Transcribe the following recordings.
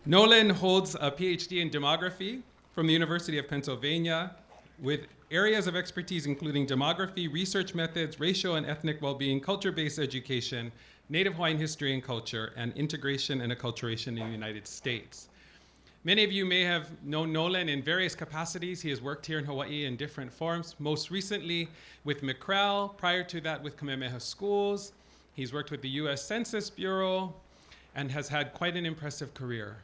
Nolan holds a Ph.D. in demography from the University of Pennsylvania with areas of expertise including demography, research methods, racial and ethnic well-being, culture-based education, Native Hawaiian history and culture, and integration and acculturation in the United States. Many of you may have known Nolan in various capacities. He has worked here in Hawaii in different forms, most recently with McREL, prior to that with Kamehameha Schools. He's worked with the US Census Bureau and has had quite an impressive career.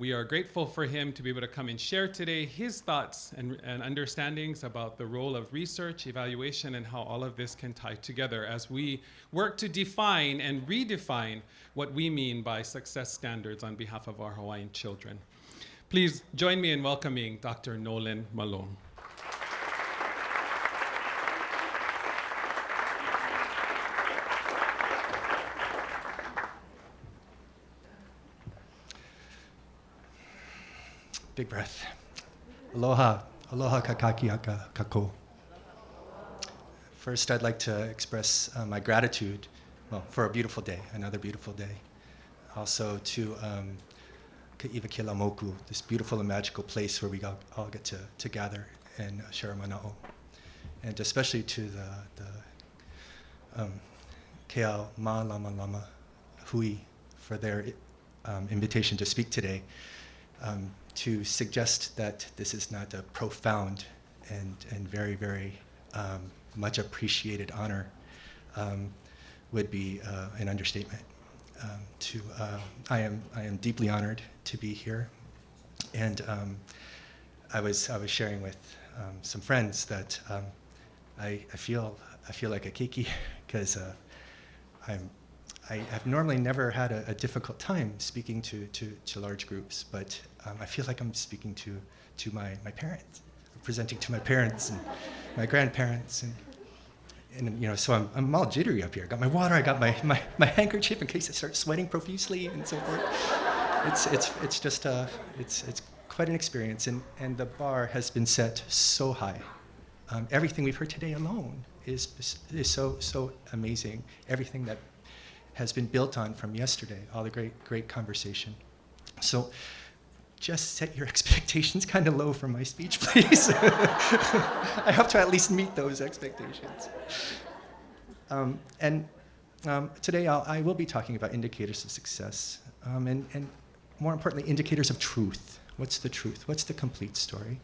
We are grateful for him to be able to come and share today his thoughts and understandings about the role of research, evaluation, and how all of this can tie together as we work to define and redefine what we mean by success standards on behalf of our Hawaiian children. Please join me in welcoming Dr. Nolan Malone. Big breath. Aloha, aloha kakakiaka kako. First, I'd like to express my gratitude, for a beautiful day, another beautiful day. Also to Ka'iwakelamoku, this beautiful and magical place where we all get to gather and share our mana'o. And especially to the Keao Ma Lama Lama Hui for their invitation to speak today. To suggest that this is not a profound and very, very much appreciated honor would be an understatement. I am deeply honored to be here, and I was sharing with some friends that I feel like a keiki because I have normally never had a difficult time speaking to large groups, but I feel like I'm speaking to my parents, presenting to my parents and my grandparents, and so I'm all jittery up here. I got my water, I got my handkerchief in case I start sweating profusely and so forth. It's just it's quite an experience, and the bar has been set so high. Everything we've heard today alone is so amazing. Everything that has been built on from yesterday, all the great conversation. So just set your expectations kind of low for my speech, please. I hope to at least meet those expectations. Today I will be talking about indicators of success, and more importantly, indicators of truth. What's the truth? What's the complete story?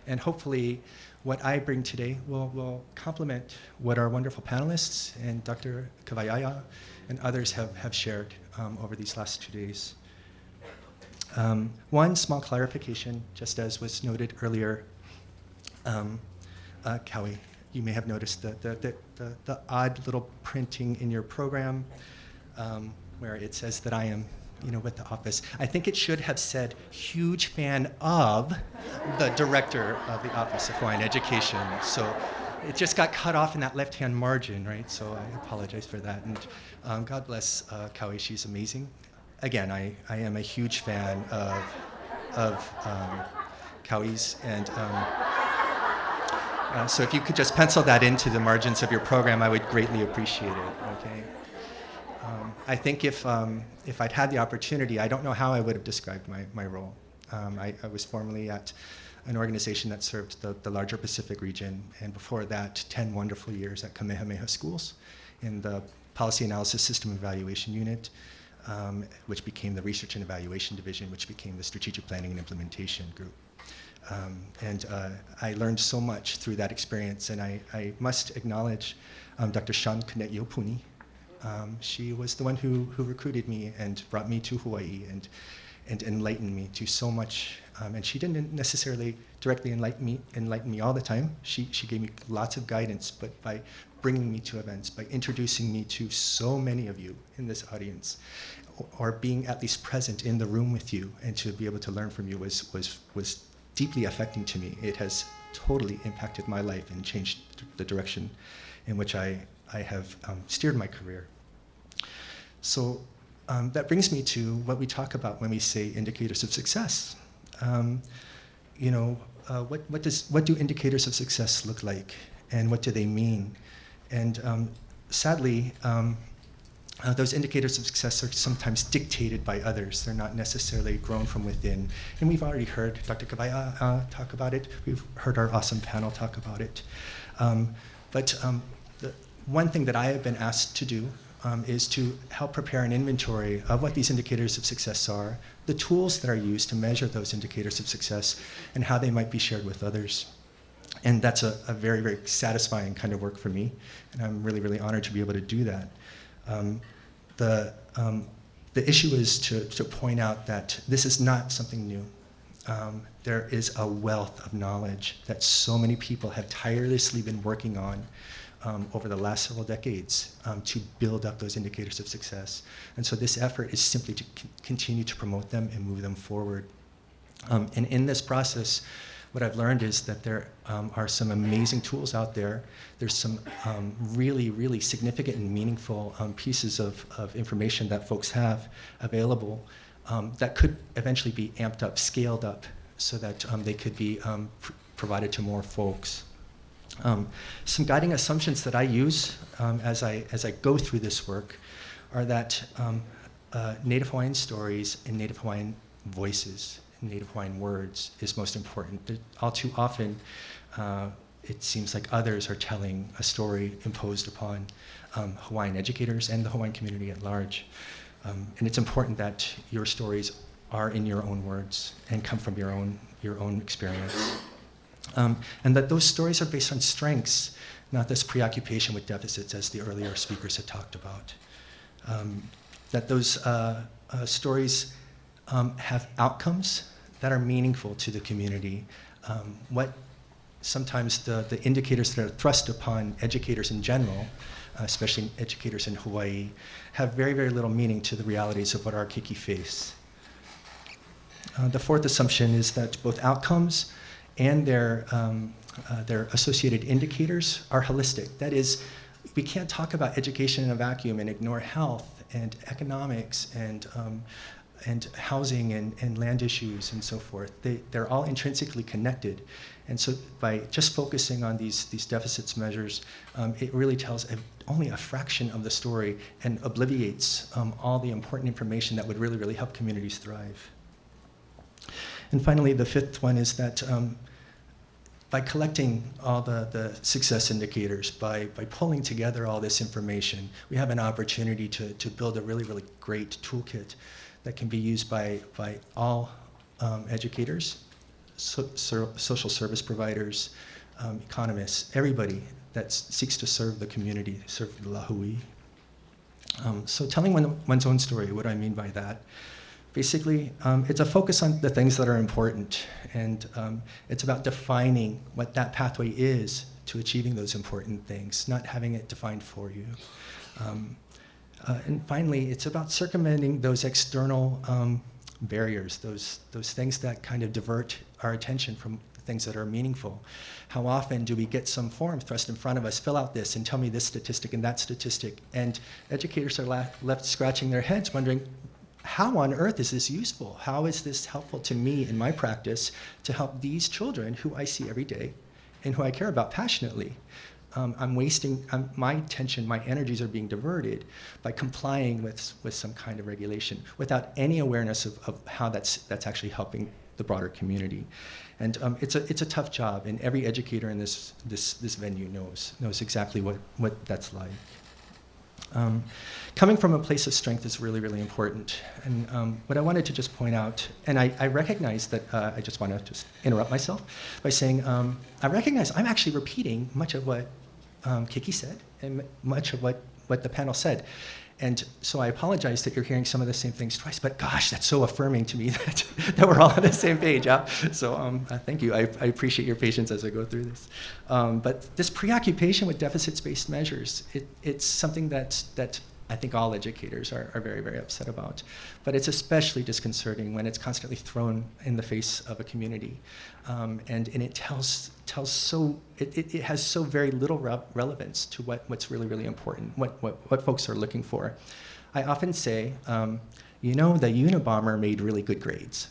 And hopefully what I bring today will complement what our wonderful panelists and Dr. Kawaiaya and others have shared over these last 2 days. One small clarification, just as was noted earlier, Kaui, you may have noticed the odd little printing in your program where it says that I am with the office. I think it should have said, huge fan of the director of the Office of Hawaiian Education. So it just got cut off in that left-hand margin, right? So I apologize for that. And God bless Kaui, she's amazing. Again, I am a huge fan of Kaui's. And so if you could just pencil that into the margins of your program, I would greatly appreciate it, okay? I think if I'd had the opportunity, I don't know how I would have described my role. I was formerly at an organization that served the larger Pacific region, and before that, 10 wonderful years at Kamehameha Schools in the Policy Analysis System Evaluation Unit, which became the Research and Evaluation Division, which became the Strategic Planning and Implementation Group. I learned so much through that experience, and I must acknowledge Dr. Sean Kunet'iopuni. She was the one who recruited me and brought me to Hawaii and enlightened me to so much. And she didn't necessarily directly enlighten me all the time. She gave me lots of guidance, but by bringing me to events, by introducing me to so many of you in this audience, or being at least present in the room with you and to be able to learn from you was deeply affecting to me. It has totally impacted my life and changed the direction in which I have steered my career. So that brings me to what we talk about when we say indicators of success. What do indicators of success look like, and what do they mean? And sadly, those indicators of success are sometimes dictated by others. They're not necessarily grown from within. And we've already heard Dr. Kabaya talk about it. We've heard our awesome panel talk about it. But the one thing that I have been asked to do is to help prepare an inventory of what these indicators of success are, the tools that are used to measure those indicators of success, and how they might be shared with others. And that's a very, very satisfying kind of work for me, and I'm really, really honored to be able to do that. The issue is to point out that this is not something new. There is a wealth of knowledge that so many people have tirelessly been working on over the last several decades to build up those indicators of success. And so this effort is simply to continue to promote them and move them forward. And in this process, what I've learned is that there are some amazing tools out there. There's some really, really significant and meaningful pieces of information that folks have available that could eventually be amped up, scaled up, so that they could be provided to more folks. Some guiding assumptions that I use as I go through this work are that Native Hawaiian stories and Native Hawaiian voices, Native Hawaiian words is most important. All too often, it seems like others are telling a story imposed upon Hawaiian educators and the Hawaiian community at large. And it's important that your stories are in your own words and come from your own experience. And that those stories are based on strengths, not this preoccupation with deficits, as the earlier speakers had talked about. That those stories have outcomes that are meaningful to the community. What sometimes the indicators that are thrust upon educators in general, especially educators in Hawaii, have very, very little meaning to the realities of what our keiki face. The fourth assumption is that both outcomes and their associated indicators are holistic. That is, we can't talk about education in a vacuum and ignore health and economics and housing and land issues and so forth. They're all intrinsically connected. And so by just focusing on these deficits measures, it really tells only a fraction of the story and obliviates all the important information that would really, really help communities thrive. And finally, the fifth one is that by collecting all the success indicators, by pulling together all this information, we have an opportunity to build a really, really great toolkit that can be used by all educators, social service providers, economists, everybody that seeks to serve the community, serve the lahui. So telling one's own story, what do I mean by that? Basically, it's a focus on the things that are important, and it's about defining what that pathway is to achieving those important things, not having it defined for you. And finally, it's about circumventing those external barriers, those things that kind of divert our attention from things that are meaningful. How often do we get some form thrust in front of us, fill out this and tell me this statistic and that statistic, and educators are left scratching their heads wondering, how on earth is this useful? How is this helpful to me in my practice to help these children who I see every day and who I care about passionately? I'm wasting my attention, my energies are being diverted by complying with some kind of regulation without any awareness of how that's actually helping the broader community. And it's a tough job, and every educator in this venue knows exactly what that's like. Coming from a place of strength is really, really important. And what I wanted to just point out, and I recognize that I just want to just interrupt myself by saying I recognize I'm actually repeating much of what Kiki said and much of what the panel said. And so I apologize that you're hearing some of the same things twice, but gosh, that's so affirming to me that we're all on the same page. So thank you. I appreciate your patience as I go through this. But this preoccupation with deficits-based measures, it's something that I think all educators are very, very upset about. But it's especially disconcerting when it's constantly thrown in the face of a community. And it it has so very little relevance to what's really, really important, what folks are looking for. I often say, the Unabomber made really good grades.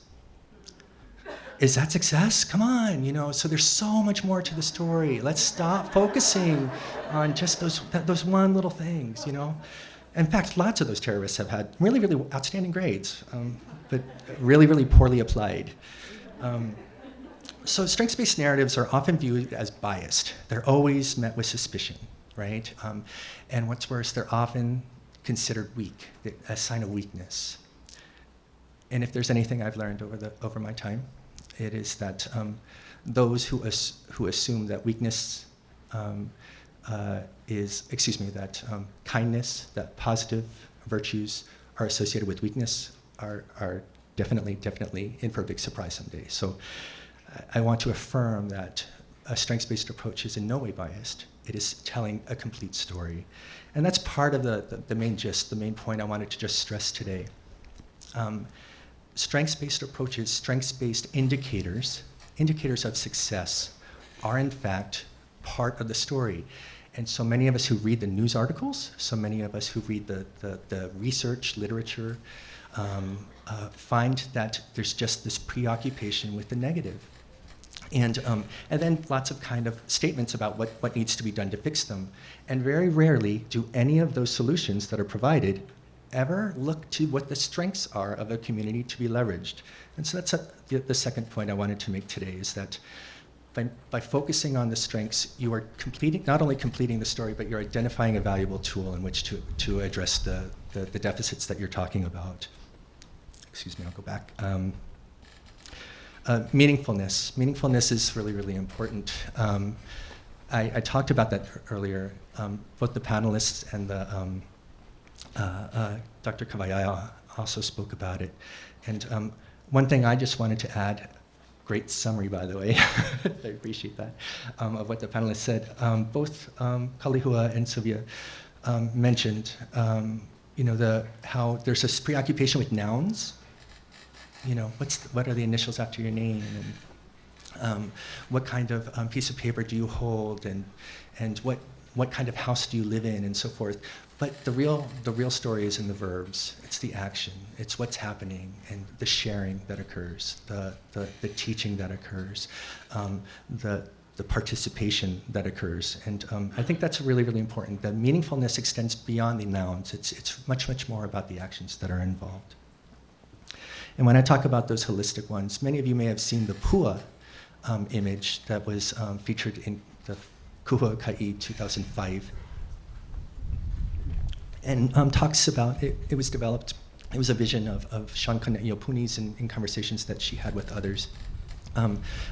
Is that success? Come on, so there's so much more to the story. Let's stop focusing on just those one little things, In fact, lots of those terrorists have had really, really outstanding grades, but really, really poorly applied. So strengths-based narratives are often viewed as biased. They're always met with suspicion, right? And what's worse, they're often considered weak, a sign of weakness. And if there's anything I've learned over my time, it is that those who assume that weakness that kindness, that positive virtues are associated with weakness are definitely in for a big surprise someday. So I want to affirm that a strengths-based approach is in no way biased. It is telling a complete story. And that's part of the main gist, the main point I wanted to just stress today. Strengths-based approaches, strengths-based indicators of success are in fact part of the story. And so many of us who read the news articles, so many of us who read the research, literature, find that there's just this preoccupation with the negative. And then lots of kind of statements about what needs to be done to fix them. And very rarely do any of those solutions that are provided ever look to what the strengths are of a community to be leveraged. And so that's the second point I wanted to make today, is that by focusing on the strengths, you are not only completing the story, but you're identifying a valuable tool in which to address the deficits that you're talking about. Excuse me, I'll go back. Meaningfulness. Meaningfulness is really, really important. I talked about that earlier. Both the panelists and Dr. Kawaii also spoke about it. And one thing I just wanted to add, great summary, by the way, I appreciate that, of what the panelists said. Both Kalihua and Sylvia mentioned, how there's this preoccupation with nouns. What are the initials after your name, and what kind of piece of paper do you hold, and what kind of house do you live in, and so forth. But the real story is in the verbs. It's the action. It's what's happening, and the sharing that occurs, the teaching that occurs, the participation that occurs. And I think that's really, really important. The meaningfulness extends beyond the nouns. It's much, much more about the actions that are involved. And when I talk about those holistic ones, many of you may have seen the Pua image that was featured in the Kuhua Ka'i 2005. And talks about, it was developed, it was a vision of Sean Kane'opuni's in conversations that she had with others,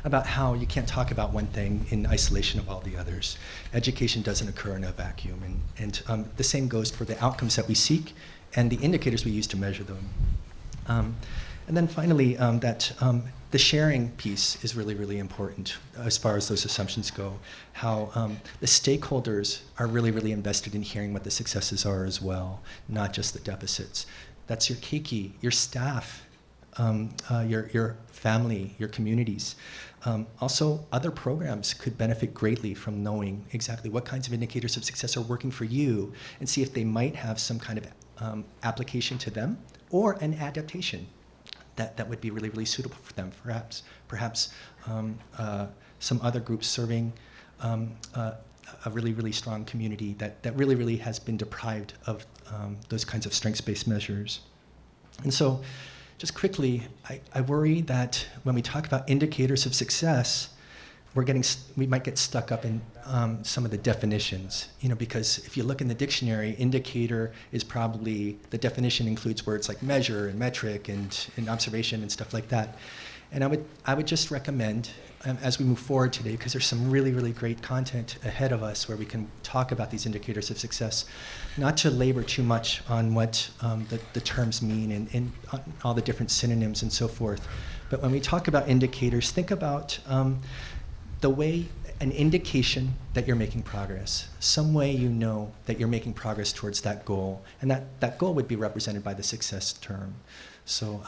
about how you can't talk about one thing in isolation of all the others. Education doesn't occur in a vacuum, and the same goes for the outcomes that we seek and the indicators we use to measure them. And then finally, the sharing piece is really, really important as far as those assumptions go. How the stakeholders are really, really invested in hearing what the successes are as well, not just the deficits. That's your keiki, your staff, your family, your communities. Also, other programs could benefit greatly from knowing exactly what kinds of indicators of success are working for you, and see if they might have some kind of application to them or an adaptation that would be really, really suitable for them. Perhaps some other groups serving a really, really strong community that really, really has been deprived of those kinds of strengths-based measures. And so, just quickly, I worry that when we talk about indicators of success, we might get stuck up in some of the definitions, because if you look in the dictionary, indicator is probably, the definition includes words like measure and metric and observation and stuff like that. And I would just recommend, as we move forward today, because there's some really, really great content ahead of us where we can talk about these indicators of success, not to labor too much on what the terms mean and all the different synonyms and so forth. But when we talk about indicators, think about the way, an indication that you're making progress, some way you know that you're making progress towards that goal, and that goal would be represented by the success term. So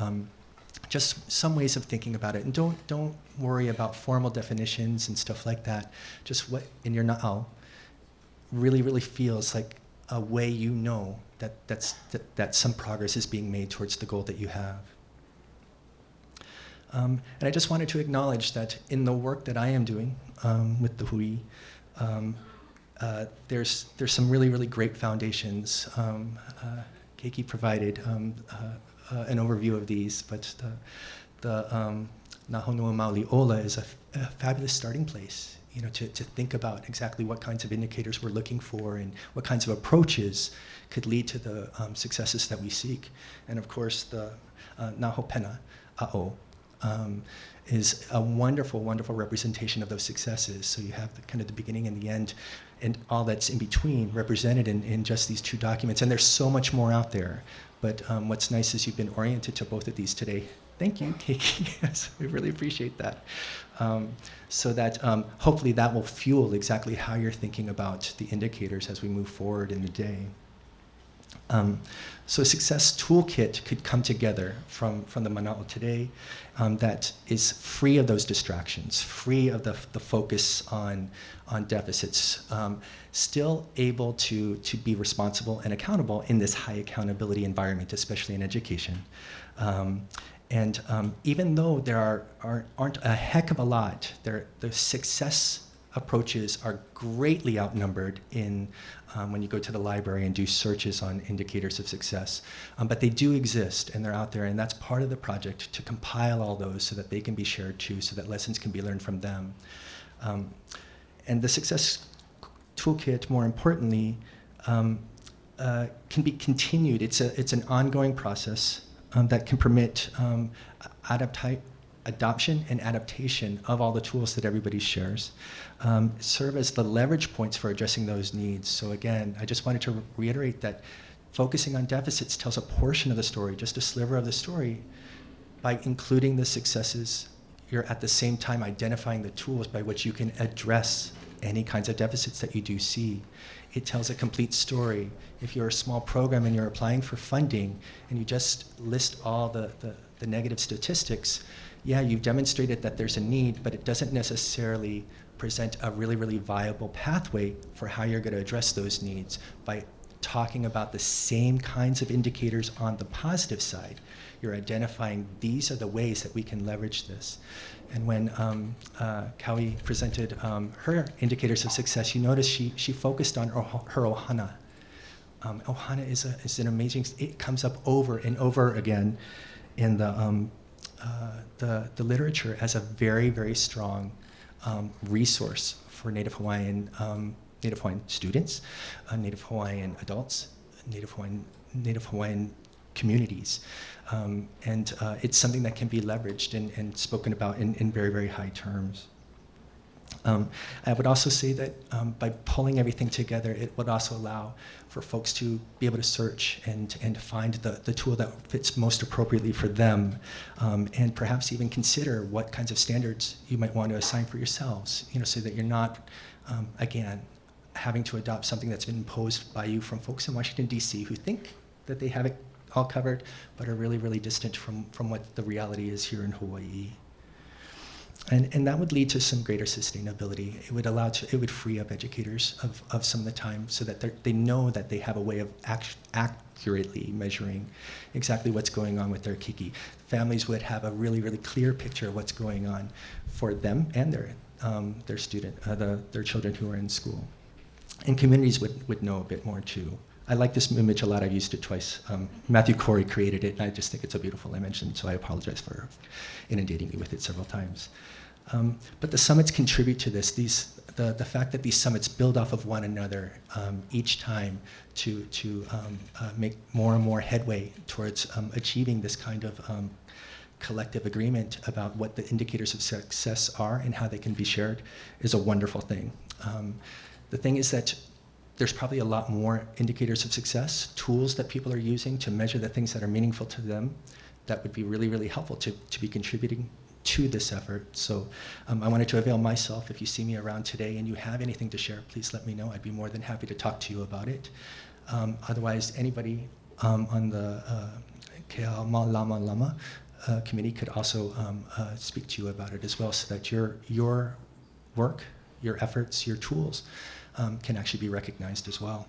just some ways of thinking about it, and don't worry about formal definitions and stuff like that. Just what in your na'au really, really feels like a way you know that some progress is being made towards the goal that you have. And I just wanted to acknowledge that in the work that I am doing with the Hui, there's some really, really great foundations. Keiki provided an overview of these, but the Nahonua Mauliola is a fabulous starting place, to think about exactly what kinds of indicators we're looking for and what kinds of approaches could lead to the successes that we seek. And of course, the Nahopena A'o is a wonderful, wonderful representation of those successes. So you have kind of the beginning and the end and all that's in between represented in just these two documents. And there's so much more out there. But what's nice is you've been oriented to both of these today. Thank you, Keiki. Yes, we really appreciate that. So that hopefully that will fuel exactly how you're thinking about the indicators as we move forward in the day. So a Success Toolkit could come together from the Mana'o today that is free of those distractions, free of the focus on deficits, still able to be responsible and accountable in this high accountability environment, especially in education. And even though there aren't a heck of a lot, the success approaches are greatly outnumbered in when you go to the library and do searches on indicators of success. But they do exist and they're out there, and that's part of the project to compile all those so that they can be shared too, so that lessons can be learned from them. And the Success Toolkit, more importantly, can be continued. It's an ongoing process that can permit adoption and adaptation of all the tools that everybody shares, serve as the leverage points for addressing those needs. So again, I just wanted to reiterate that focusing on deficits tells a portion of the story, just a sliver of the story. By including the successes, you're at the same time identifying the tools by which you can address any kinds of deficits that you do see. It tells a complete story. If you're a small program and you're applying for funding and you just list all the negative statistics, yeah, you've demonstrated that there's a need, but it doesn't necessarily present a really, really viable pathway for how you're going to address those needs. By talking about the same kinds of indicators on the positive side, you're identifying these are the ways that we can leverage this. And when Kaui presented her indicators of success, you notice she focused on her ohana. Ohana is an amazing, it comes up over and over again in the literature as a very, very strong resource for Native Hawaiian students, Native Hawaiian adults, Native Hawaiian communities. And it's something that can be leveraged and spoken about in very, very high terms. I would also say that by pulling everything together, it would also allow for folks to be able to search and find the tool that fits most appropriately for them, and perhaps even consider what kinds of standards you might want to assign for yourselves, so that you're not, again, having to adopt something that's been imposed by you from folks in Washington, D.C. who think that they have it all covered, but are really, really distant from what the reality is here in Hawaii. And that would lead to some greater sustainability. It would free up educators of some of the time so that they know that they have a way of accurately measuring exactly what's going on with their kiki. Families would have a really, really clear picture of what's going on for them and their children who are in school. And communities would know a bit more too. I like this image a lot. I've used it twice. Matthew Corey created it, and I just think it's a beautiful image, and so I apologize for inundating me with it several times. But the summits contribute to this. The fact that these summits build off of one another each time to make more and more headway towards achieving this kind of collective agreement about what the indicators of success are and how they can be shared is a wonderful thing. The thing is that there's probably a lot more indicators of success, tools that people are using to measure the things that are meaningful to them that would be really, really helpful to be contributing to this effort. So I wanted to avail myself. If you see me around today and you have anything to share, please let me know. I'd be more than happy to talk to you about it. Otherwise, anybody on the Ke'a Lama Lama committee could also speak to you about it as well, so that your work, your efforts, your tools can actually be recognized as well.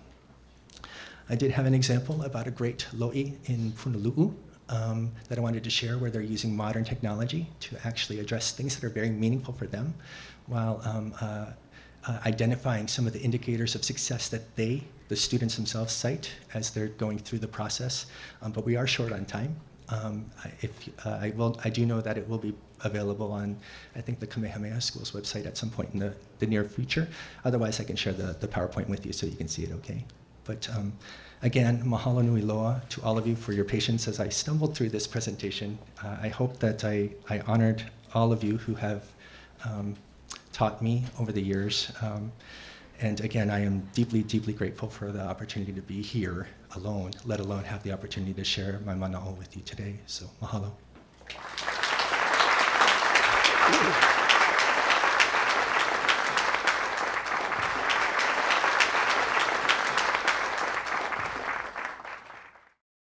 I did have an example about a great lo'i in Punalu'u that I wanted to share, where they're using modern technology to actually address things that are very meaningful for them, while identifying some of the indicators of success that the students themselves cite as they're going through the process. But we are short on time. I do know that it will be available on, I think, the Kamehameha Schools website at some point in the near future. Otherwise, I can share the PowerPoint with you so you can see it okay. But again, mahalo nui loa to all of you for your patience as I stumbled through this presentation. I hope that I honored all of you who have taught me over the years. And again, I am deeply, deeply grateful for the opportunity to be here alone, let alone have the opportunity to share my mana'o with you today. So mahalo.